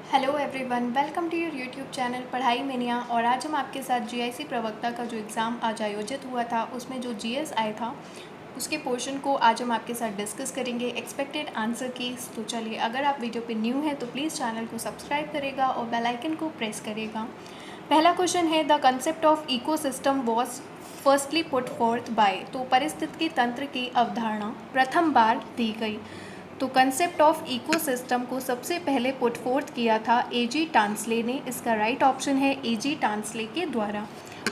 Hello everyone, welcome to your YouTube channel Padhai mania. और आज हम आपके साथ जीआईसी प्रवक्ता का जो एग्ज़ाम आज आयोजित हुआ था उसमें जो जीएस आया था उसके पोर्शन को आज हम आपके साथ डिस्कस करेंगे, एक्सपेक्टेड आंसर कीज। तो चलिए, अगर आप वीडियो पे न्यू हैं तो प्लीज़ चैनल को सब्सक्राइब करेगा और बेल आइकन को प्रेस करेगा। पहला क्वेश्चन है, the concept of ecosystem was firstly put forth by. तो पारिस्थितिकी तंत्र की अवधारणा प्रथम बार दी गई। तो कंसेप्ट ऑफ इकोसिस्टम को सबसे पहले पुट फोर्थ किया था एजी टांसले ने। इसका राइट ऑप्शन है एजी टांसले के द्वारा।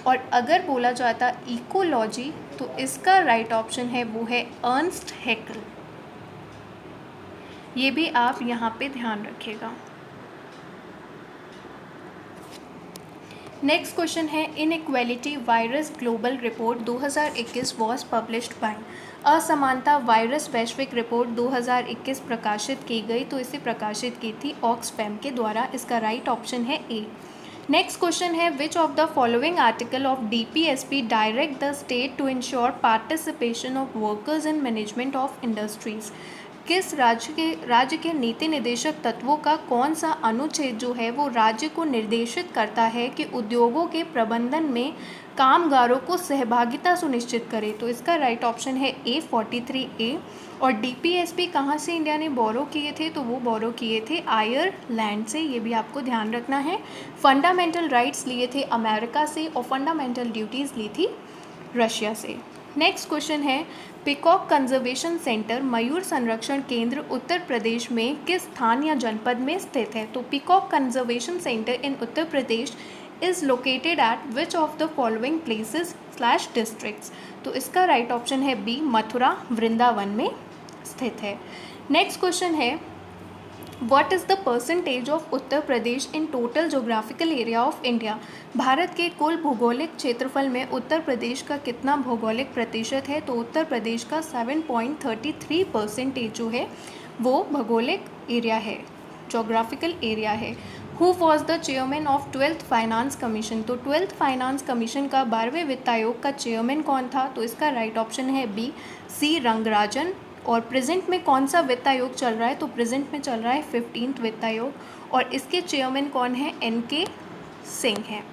और अगर बोला जाता इकोलॉजी तो इसका राइट ऑप्शन है वो है अर्नस्ट हैक्ल। ये भी आप यहाँ पे ध्यान रखिएगा। नेक्स्ट क्वेश्चन है, inequality virus global report 2021 was published by. असमानता वायरस वैश्विक रिपोर्ट 2021 प्रकाशित की गई। तो इसे प्रकाशित की थी ऑक्सफैम के द्वारा। इसका राइट ऑप्शन है ए। नेक्स्ट क्वेश्चन है, which of the following article of DPSP direct the state to ensure participation of workers in management of industries. किस राज्य के नीति निर्देशक तत्वों का कौन सा अनुच्छेद जो है वो राज्य को निर्देशित करता है कि उद्योगों के प्रबंधन में कामगारों को सहभागिता सुनिश्चित करे। तो इसका राइट ऑप्शन है A43A। और डीपीएसपी कहाँ से इंडिया ने बोरो किए थे? तो वो बोरो किए थे आयरलैंड से। ये भी आपको ध्यान रखना है। फंडामेंटल राइट्स लिए थे अमेरिका से और फंडामेंटल ड्यूटीज़ ली थी रशिया से। नेक्स्ट क्वेश्चन है, पीकॉक कंजर्वेशन सेंटर मयूर संरक्षण केंद्र उत्तर प्रदेश में किस स्थान या जनपद में स्थित है? तो peacock conservation centre in Uttar Pradesh is located at which of the following places slash districts. तो इसका राइट ऑप्शन है बी, मथुरा वृंदावन में स्थित है। नेक्स्ट क्वेश्चन है, what is the percentage of Uttar Pradesh in total geographical area of India. Bharat के कुल भौगोलिक क्षेत्रफल में उत्तर प्रदेश का कितना भौगोलिक प्रतिशत है? तो उत्तर प्रदेश का 7.33% जो है वो भौगोलिक एरिया है, जोग्राफिकल एरिया है। Who was the chairman of 12th finance commission. तो 12th फाइनेंस कमीशन का 12वें वित्त आयोग का चेयरमैन कौन था? तो इसका राइट ऑप्शन है बी, सी रंगराजन। और प्रेजेंट में कौन सा वित्त आयोग चल रहा है? तो प्रेजेंट में चल रहा है 15th वित्त आयोग और इसके चेयरमैन कौन है? NK सिंह हैं।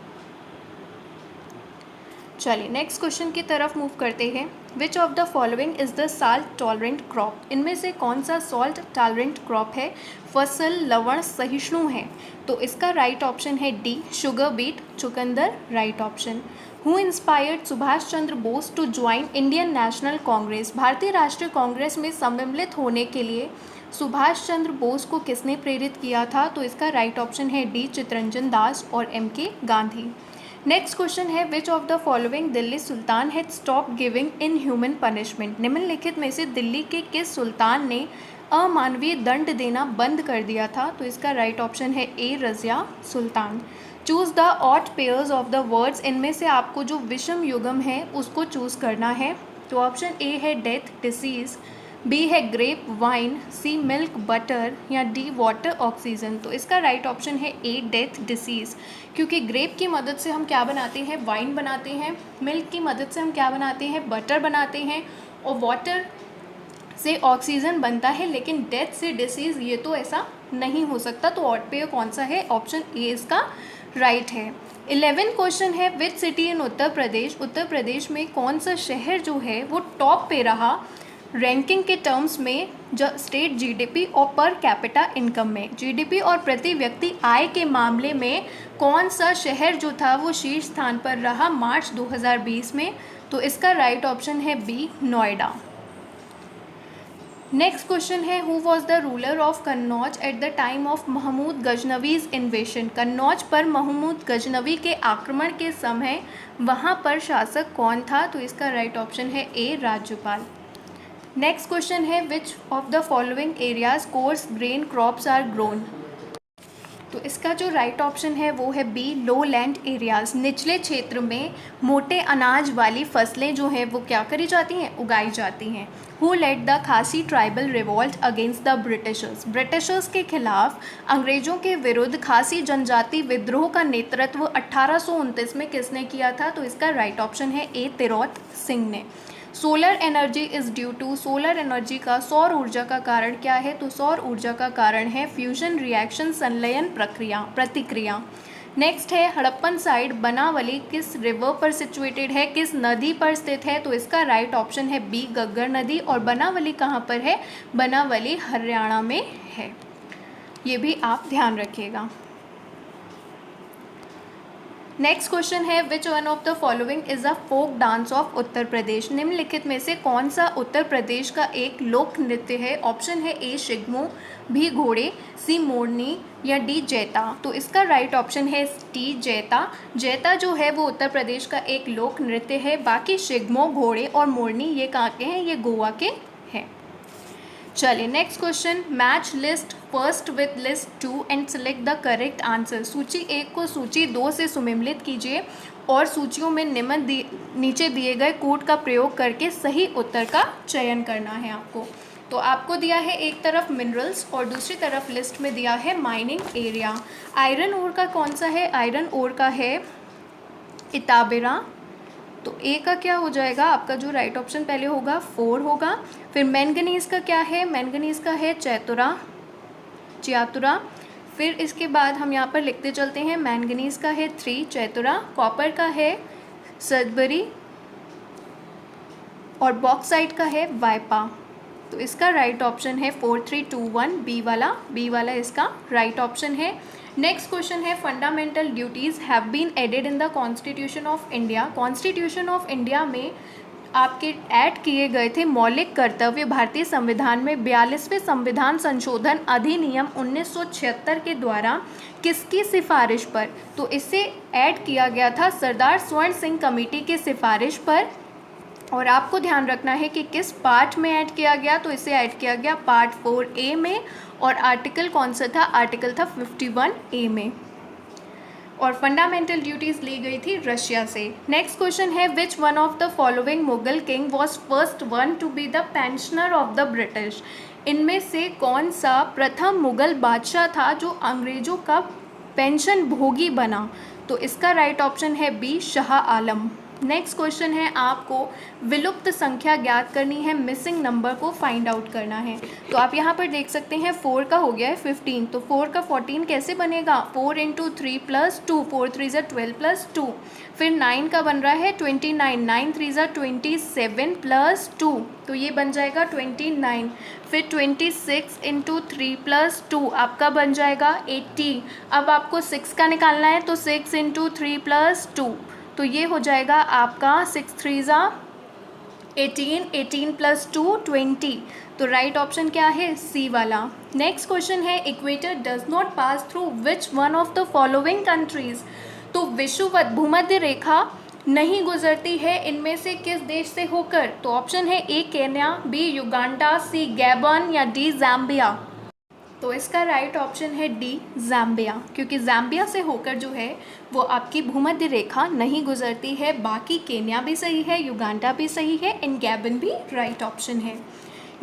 चलिए नेक्स्ट क्वेश्चन की तरफ मूव करते हैं। विच of the following is the salt tolerant crop. इनमें से कौन सा सॉल्ट टॉलरेंट क्रॉप है? फसल लवण सहिष्णु है। तो इसका राइट ऑप्शन है डी, शुगर बीट चुकंदर। Right option. Who inspired Subhash Chandra Bose to join Indian National Congress. भारतीय राष्ट्रीय कांग्रेस में सम्मिलित होने के लिए सुभाष चंद्र बोस को किसने प्रेरित किया था? तो इसका राइट ऑप्शन है डी, चित्तरंजन दास और MK गांधी। नेक्स्ट क्वेश्चन है, which of the following Delhi Sultan had stop giving inhuman punishment. निम्नलिखित में से दिल्ली के किस सुल्तान ने अमानवीय दंड देना बंद कर दिया था? तो इसका राइट ऑप्शन है A, Razia Sultan. Choose the odd pairs of the words. इनमें से आपको जो विषम युग्म है उसको चूज़ करना है। तो ऑप्शन ए है डेथ डिसीज़, बी है ग्रेप वाइन, सी मिल्क बटर या डी वाटर ऑक्सीजन। तो इसका राइट ऑप्शन है ए, डेथ डिसीज़। क्योंकि ग्रेप की मदद से हम क्या बनाते हैं? वाइन बनाते हैं। मिल्क की मदद से हम क्या बनाते हैं? बटर बनाते हैं। और वाटर से ऑक्सीजन बनता है। लेकिन डेथ से डिसीज़ ये तो ऐसा नहीं हो सकता। तो ऑड पेयर कौन सा है? ऑप्शन ए इसका राइट है। 11 क्वेश्चन है, which city in Uttar Pradesh. Uttar Pradesh में कौन सा शहर जो है वो टॉप पे रहा रैंकिंग के टर्म्स में स्टेट GDP और पर कैपिटा इनकम में। GDP और प्रति व्यक्ति आय के मामले में कौन सा शहर जो था वो शीर्ष स्थान पर रहा मार्च 2020 में? तो इसका राइट ऑप्शन है बी, नोएडा। नेक्स्ट क्वेश्चन है, who was the ruler of Kannauj at the time of Mahmud Ghaznavi's invasion. Kannauj पर महमूद गजनवी के आक्रमण के समय वहाँ पर शासक कौन था? तो इसका राइट ऑप्शन है ए, राज्यपाल। नेक्स्ट क्वेश्चन है, which of the following areas coarse grain crops are grown. तो इसका जो राइट ऑप्शन है वो है बी, लो लैंड एरियाज। निचले क्षेत्र में मोटे अनाज वाली फसलें जो हैं वो क्या करी जाती हैं? उगाई जाती हैं। हु लेड द खासी tribal revolt against the Britishers. Britishers के खिलाफ अंग्रेजों के विरुद्ध खासी जनजाति विद्रोह का नेतृत्व 1829 में किसने किया था? तो इसका राइट ऑप्शन है ए, तिरोत सिंह ने। Solar energy is due to, solar energy का, सौर ऊर्जा का कारण क्या है? तो सौर ऊर्जा का कारण है फ्यूजन रिएक्शन, संलयन प्रतिक्रिया। नेक्स्ट है हड़प्पन साइट बनावली किस रिवर पर सिचुएटेड है, किस नदी पर स्थित है? तो इसका राइट ऑप्शन है बी, गग्गर नदी। और बनावली कहाँ पर है? बनावली हरियाणा में है, ये भी आप ध्यान रखिएगा। नेक्स्ट क्वेश्चन है which one of the following is a folk dance of Uttar Pradesh? निम्नलिखित में से कौन सा उत्तर प्रदेश का एक लोक नृत्य है? ऑप्शन है ए शिगमो, बी घोड़े, सी मोरनी या डी जैता। तो इसका राइट ऑप्शन है डी जैता। जैता जो है वो उत्तर प्रदेश का एक लोक नृत्य है। बाकी शिगमो, घोड़े और मोरनी ये कहाँ के हैं? ये गोवा के हैं। चलिए next question, match list first with list 2 and select the correct answer. सूची 1 को सूची 2 से सुमेलित कीजिए और सूचियों में नीचे दिए गए कोड का प्रयोग करके सही उत्तर का चयन करना है आपको। तो आपको दिया है एक तरफ मिनरल्स और दूसरी तरफ लिस्ट में दिया है माइनिंग एरिया। आयरन ओर का कौन सा है? आयरन ओर का है इताबेरा। तो ए का क्या हो जाएगा आपका? जो राइट ऑप्शन पहले होगा 4 होगा। फिर मैंगनीज का क्या है? मैंगनीज का है चियातुरा। फिर इसके बाद हम यहाँ पर लिखते चलते हैं, मैंगनीज का है 3 चैतुरा, कॉपर का है सदबरी और बॉक्साइट का है वाइपा। तो इसका राइट ऑप्शन है 4321 बी वाला इसका राइट ऑप्शन है। नेक्स्ट क्वेश्चन है fundamental duties have been added in the constitution of India. Constitution of India में आपके ऐड किए गए थे मौलिक कर्तव्य भारतीय संविधान में 42वें संविधान संशोधन अधिनियम 1976 के द्वारा किसकी सिफारिश पर? तो इसे ऐड किया गया था सरदार स्वर्ण सिंह कमेटी की सिफारिश पर। और आपको ध्यान रखना है कि किस पार्ट में ऐड किया गया? तो इसे ऐड किया गया पार्ट 4A में। और आर्टिकल कौन सा था? आर्टिकल था 51A में। और फंडामेंटल ड्यूटीज़ ली गई थी रशिया से। नेक्स्ट क्वेश्चन है which one of the following Mughal king was first one to be the pensioner of the British? इनमें से कौन सा प्रथम मुगल बादशाह था जो अंग्रेजों का पेंशन भोगी बना? तो इसका राइट ऑप्शन है B, Shah Alam. Next question है आपको विलुप्त संख्या ज्ञात करनी है, मिसिंग नंबर को फाइंड आउट करना है। तो आप यहाँ पर देख सकते हैं 4 का हो गया है 15, तो 4 का 14 कैसे बनेगा? 4 × 3 + 2, 4 3 = 12 + 2। फिर 9 का बन रहा है 29, 9 3 = 27 + 2, तो ये बन जाएगा 29। फिर 26 × 3 + 2 आपका बन जाएगा 80। अब आपको 6 का निकालना है, तो 6 × 3 + 2, तो ये हो जाएगा आपका 6 3 = 18, 18 + 2 20। तो राइट ऑप्शन क्या है? सी वाला। नेक्स्ट क्वेश्चन है equator does not pass through which one of the following countries? तो विषुवत भूमध्य रेखा नहीं गुजरती है इनमें से किस देश से होकर? तो ऑप्शन है ए केन्या, बी युगांडा, सी गैबन या डी ज़ाम्बिया। तो इसका राइट ऑप्शन है डी ज़ाम्बिया, क्योंकि ज़ाम्बिया से होकर जो है वो आपकी भूमध्य रेखा नहीं गुजरती है। बाकी केन्या भी सही है, युगांडा भी सही है, एंड गैबन भी राइट ऑप्शन है।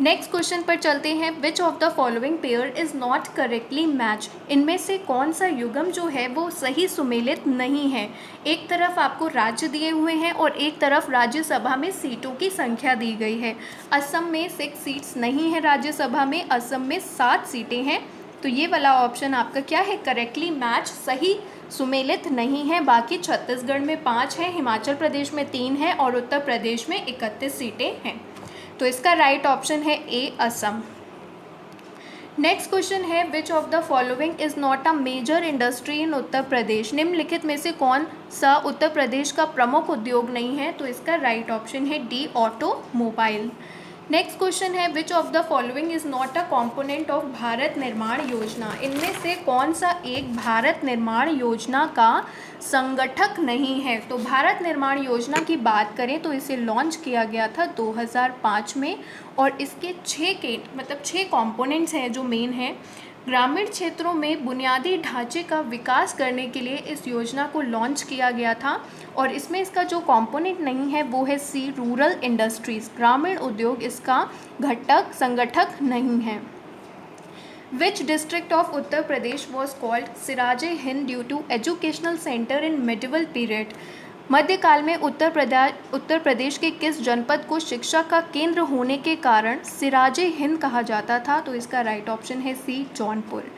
नेक्स्ट क्वेश्चन पर चलते हैं, विच of the following pair is not correctly match? इनमें से कौन सा युग्म जो है वो सही सुमेलित नहीं है? एक तरफ आपको राज्य दिए हुए हैं और एक तरफ राज्यसभा में सीटों की संख्या दी गई है। असम में 6 सीट्स नहीं है राज्यसभा में, असम में 7 सीटें हैं। तो ये वाला ऑप्शन आपका क्या है? करेक्टली मैच, सही सुमेलित नहीं है। बाकी छत्तीसगढ़ में 5 है, हिमाचल प्रदेश में 3 है और उत्तर प्रदेश में 31 सीटें हैं। तो इसका राइट ऑप्शन है ए असम। नेक्स्ट क्वेश्चन है which of the following is not a major industry in Uttar Pradesh? निम्नलिखित में से कौन सा उत्तर प्रदेश का प्रमुख उद्योग नहीं है? तो इसका राइट ऑप्शन है डी ऑटोमोबाइल। नेक्स्ट क्वेश्चन है which of the following is not a component of Bharat निर्माण योजना? इनमें से कौन सा एक भारत निर्माण योजना का संगठक नहीं है? तो भारत निर्माण योजना की बात करें तो इसे लॉन्च किया गया था 2005 में और इसके 6 कंपोनेंट्स हैं जो मेन हैं। ग्रामीण क्षेत्रों में बुनियादी ढांचे का विकास करने के लिए इस योजना को लॉन्च किया गया था और इसमें इसका जो कंपोनेंट नहीं है वो है सी, रूरल इंडस्ट्रीज़। ग्रामीण उद्योग इसका घटक संगठक नहीं है। Which district of Uttar Pradesh was called Shiraz-e Hind due to educational centre in medieval period? मध्यकाल में उत्तर प्रदेश के किस जनपद को शिक्षा का केंद्र होने के कारण सिराजे हिंद कहा जाता था? तो इसका राइट ऑप्शन है सी, जौनपुर।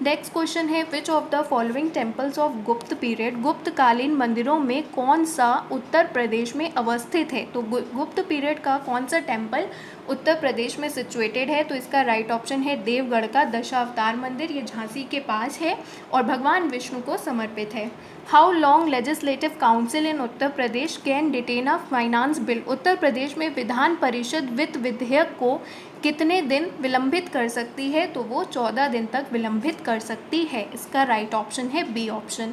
नेक्स्ट क्वेश्चन है which of the following temples of गुप्त पीरियड, गुप्तकालीन मंदिरों में कौन सा उत्तर प्रदेश में अवस्थित है? तो गुप्त पीरियड का कौन सा टेम्पल उत्तर प्रदेश में सिचुएटेड है? तो इसका राइट ऑप्शन है देवगढ़ का दशावतार मंदिर। ये झांसी के पास है और भगवान विष्णु को समर्पित है। How long legislative council in Uttar Pradesh can detain a finance bill, Uttar Pradesh में विधान परिषद वित्त विधेयक को कितने दिन विलंबित कर सकती है? तो वो 14 दिन तक विलंबित कर सकती है। इसका राइट ऑप्शन है B option.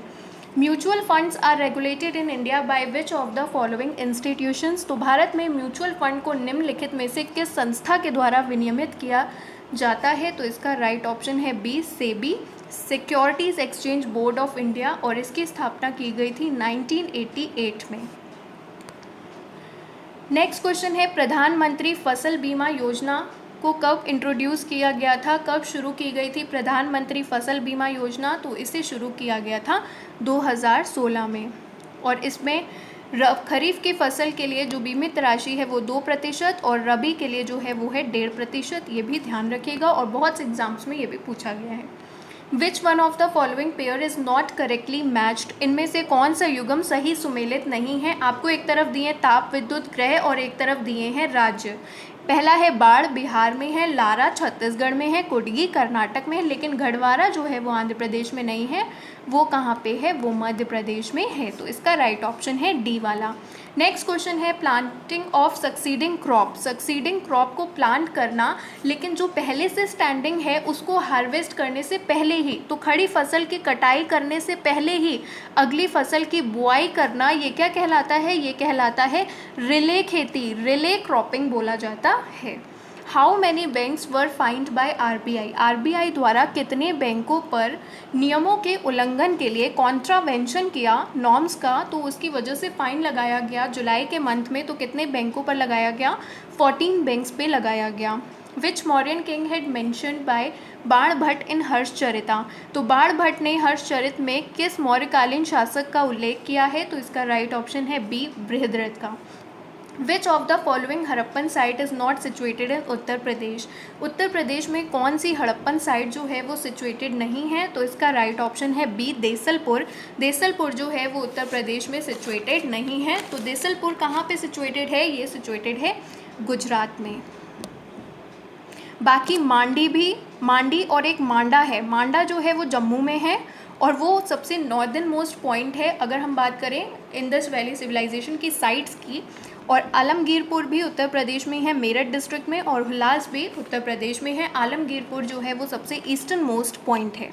Mutual funds are regulated in India by which of the following institutions, तो भारत में म्यूचुअल फंड को निम्नलिखित में से किस संस्था के द्वारा विनियमित किया जाता है? तो इसका राइट ऑप्शन है B, SEBI, securities exchange board of India, और इसकी स्थापना की गई थी 1988 में। नेक्स्ट क्वेश्चन है प्रधानमंत्री फसल बीमा योजना को कब इंट्रोड्यूस किया गया था, कब शुरू की गई थी प्रधानमंत्री फसल बीमा योजना? तो इसे शुरू किया गया था 2016 में, और इसमें खरीफ की फसल के लिए जो बीमित राशि है वो 2% और रबी के लिए जो है वो है 1.5%। ये भी ध्यान रखिएगा और बहुत से एग्जाम्स में ये भी पूछा गया है। Which one of the following pair is not correctly matched, इनमें से कौन सा युग्म सही सुमेलित नहीं है? आपको एक तरफ दिए ताप विद्युत ग्रह और एक तरफ दिए हैं राज्य। पहला है बाढ़, बिहार में है, लारा छत्तीसगढ़ में है, कुडगी कर्नाटक में है, लेकिन गढ़वारा जो है वो आंध्र प्रदेश में नहीं है। वो कहाँ पे है? वो मध्य प्रदेश में है। तो इसका राइट ऑप्शन है डी वाला। नेक्स्ट क्वेश्चन है planting of succeeding crop, succeeding crop को प्लांट करना, लेकिन जो पहले से स्टैंडिंग है उसको हार्वेस्ट करने से पहले ही, तो खड़ी फसल की कटाई करने से पहले ही अगली फसल की बुआई करना, ये क्या कहलाता है? ये कहलाता है रिले खेती, रिले क्रॉपिंग बोला जाता है। How many banks were find by RBI, RBI द्वारा कितने बैंकों पर नियमों के उल्लंघन के लिए कॉन्ट्रावेंशन किया नॉर्म्स का, तो उसकी वजह से फाइन लगाया गया जुलाई के मंथ में। तो कितने बैंकों पर लगाया गया? 14 बैंक्स पे लगाया गया। Which Mauryan king had mentioned by Banabhatta in Harshacharita, तो बाणभट्ट ने हर्षचरित में किस मौर्यकालीन शासक का उल्लेख किया है? तो इसका राइट ऑप्शन है बी, बृहद्रथ का। Which of the following Harappan site is not situated in Uttar Pradesh, Uttar Pradesh में कौन सी हड़प्पन साइट जो है वो सिचुएटेड नहीं है? तो इसका राइट ऑप्शन है बी, देसलपुर। देसलपुर जो है वो उत्तर प्रदेश में सिचुएटेड नहीं है। तो देसलपुर कहाँ पे सिचुएटेड है? ये सिचुएटेड है गुजरात में। बाकी मांडी और एक मांडा है, मांडा जो है वो जम्मू में है और वो सबसे नॉर्दर्न मोस्ट पॉइंट है अगर हम बात करें इंडस वैली सिविलाइजेशन की साइट्स की। और आलमगीरपुर भी उत्तर प्रदेश में है, मेरठ डिस्ट्रिक्ट में, और हुलास भी उत्तर प्रदेश में है। आलमगीरपुर जो है वो सबसे ईस्टर्न मोस्ट पॉइंट है।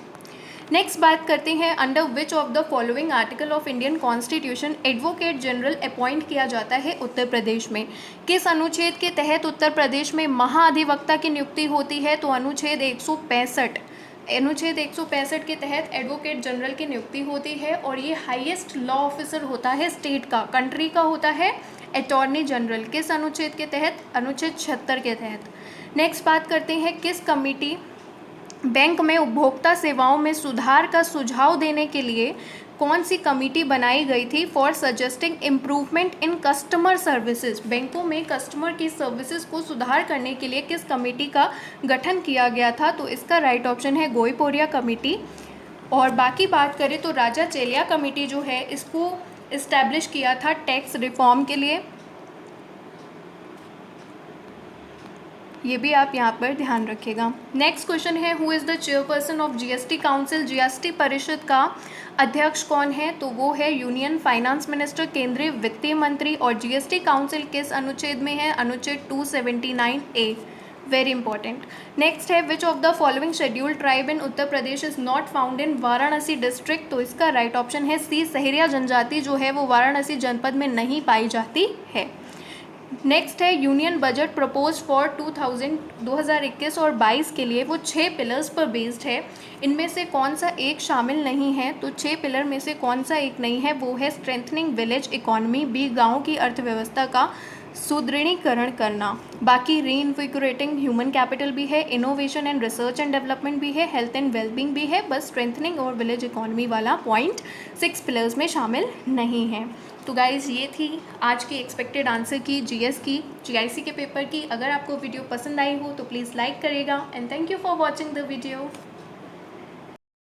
नेक्स्ट बात करते हैं under which of the following article of Indian constitution advocate general appoint किया जाता है उत्तर प्रदेश में, किस अनुच्छेद के तहत उत्तर प्रदेश में महाधिवक्ता की नियुक्ति होती है? तो अनुच्छेद 165, अनुच्छेद 165 के तहत एडवोकेट जनरल की नियुक्ति होती है और ये हाईएस्ट लॉ ऑफिसर होता है स्टेट का, कंट्री का होता है अटॉर्नी जनरल। किस अनुच्छेद के तहत? अनुच्छेद 76 के तहत। नेक्स्ट बात करते हैं किस कमेटी बैंक में उपभोक्ता सेवाओं में सुधार का सुझाव देने के लिए कौन सी कमेटी बनाई गई थी? For suggesting improvement in customer services, बैंकों में कस्टमर की सर्विसेज को सुधार करने के लिए किस कमेटी का गठन किया गया था? तो इसका राइट ऑप्शन है गोईपोरिया कमेटी। और बाकी बात करें तो राजा चेलिया कमेटी जो है इसको इस्टेब्लिश किया था टैक्स रिफॉर्म के लिए। ये भी आप यहाँ पर ध्यान रखिएगा। नेक्स्ट क्वेश्चन है who is the chairperson of GST council, GST परिषद का अध्यक्ष कौन है? तो वो है यूनियन फाइनेंस मिनिस्टर, केंद्रीय वित्तीय मंत्री। और जीएसटी काउंसिल किस अनुच्छेद में है? अनुच्छेद 279A, वेरी इंपॉर्टेंट। नेक्स्ट है which of the following scheduled tribe in Uttar Pradesh is not found in Varanasi district? तो इसका राइट ऑप्शन है सी, सहरिया जनजाति जो है वो वाराणसी जनपद में नहीं पाई जाती है। नेक्स्ट है यूनियन बजट प्रपोज फॉर 2021 और 22 के लिए वो 6 पिलर्स पर बेस्ड है, इनमें से कौन सा एक शामिल नहीं है? तो 6 पिलर में से कौन सा एक नहीं है? वो है स्ट्रेंथनिंग विलेज इकोनॉमी, बी गाँव की अर्थव्यवस्था का सुदृढ़ीकरण करना। बाकी रीइन्विगोरेटिंग ह्यूमन कैपिटल भी है, innovation and research and development भी है, हेल्थ एंड वेलबींग भी है, बस स्ट्रेंथनिंग और विलेज इकोनॉमी वाला पॉइंट 6 पिलर्स में शामिल नहीं है। तो गाइज़ ये थी आज की एक्सपेक्टेड आंसर की जीएस की, जीआईसी के पेपर की। अगर आपको वीडियो पसंद आई हो तो प्लीज़ लाइक करेगा and thank you for watching the video.